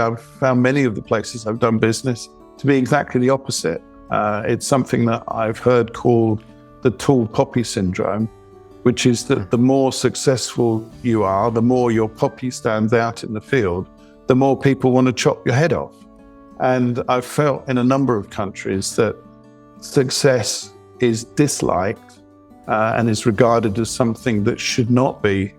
I've found many of the places I've done business to be exactly the opposite. It's something that I've heard called the tall poppy syndrome, which is that the more successful you are, the more your poppy stands out in the field, the more people want to chop your head off. And I've felt in a number of countries that success is disliked and is regarded as something that should not be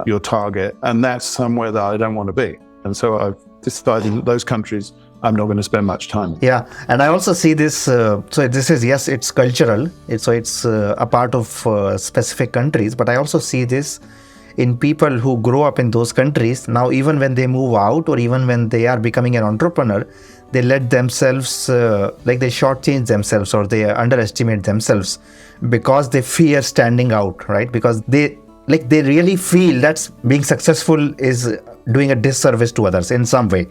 your target. And that's somewhere that I don't want to be. And so I've decided that those countries I'm not going to spend much time in. Yeah, and I also see this, so this is, yes, it's cultural, it's a part of specific countries, but I also see this in people who grow up in those countries. Now, even when they move out or even when they are becoming an entrepreneur, they let themselves, they shortchange themselves or they underestimate themselves because they fear standing out, right? Because they really feel that being successful is doing a disservice to others in some way.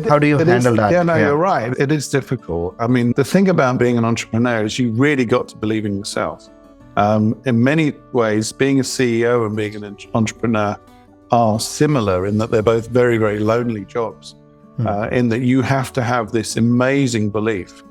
How do you handle that? Yeah, you're right. It is difficult. I mean, the thing about being an entrepreneur is you really got to believe in yourself. In many ways, being a CEO and being an entrepreneur are similar in that they're both very, very lonely jobs, in that you have to have this amazing belief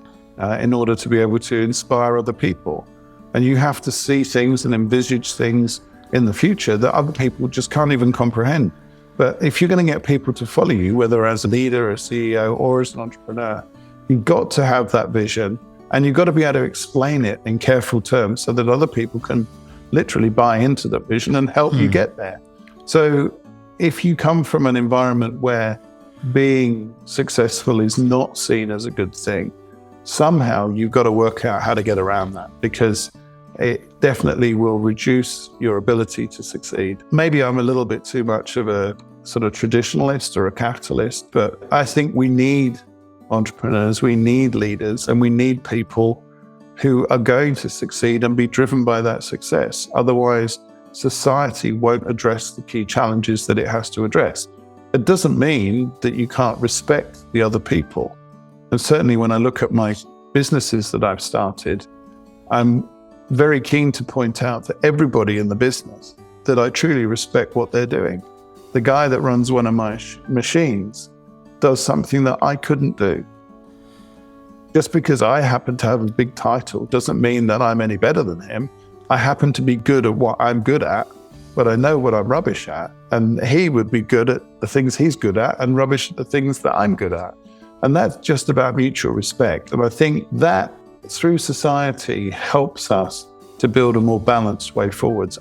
in order to be able to inspire other people. And you have to see things and envisage things in the future that other people just can't even comprehend. But if you're going to get people to follow you, whether as a leader, a CEO, or as an entrepreneur, you've got to have that vision and you've got to be able to explain it in careful terms so that other people can literally buy into that vision and help you get there. So if you come from an environment where being successful is not seen as a good thing, somehow you've got to work out how to get around that, because it definitely will reduce your ability to succeed. Maybe I'm a little bit too much of a sort of traditionalist or a capitalist, but I think we need entrepreneurs, we need leaders, and we need people who are going to succeed and be driven by that success. Otherwise, society won't address the key challenges that it has to address. It doesn't mean that you can't respect the other people. And certainly when I look at my businesses that I've started, I'm very keen to point out to everybody in the business that I truly respect what they're doing. The guy that runs one of my machines does something that I couldn't do. Just because I happen to have a big title doesn't mean that I'm any better than him. I happen to be good at what I'm good at, but I know what I'm rubbish at. And he would be good at the things he's good at and rubbish at the things that I'm good at. And that's just about mutual respect. And I think that through society helps us to build a more balanced way forwards.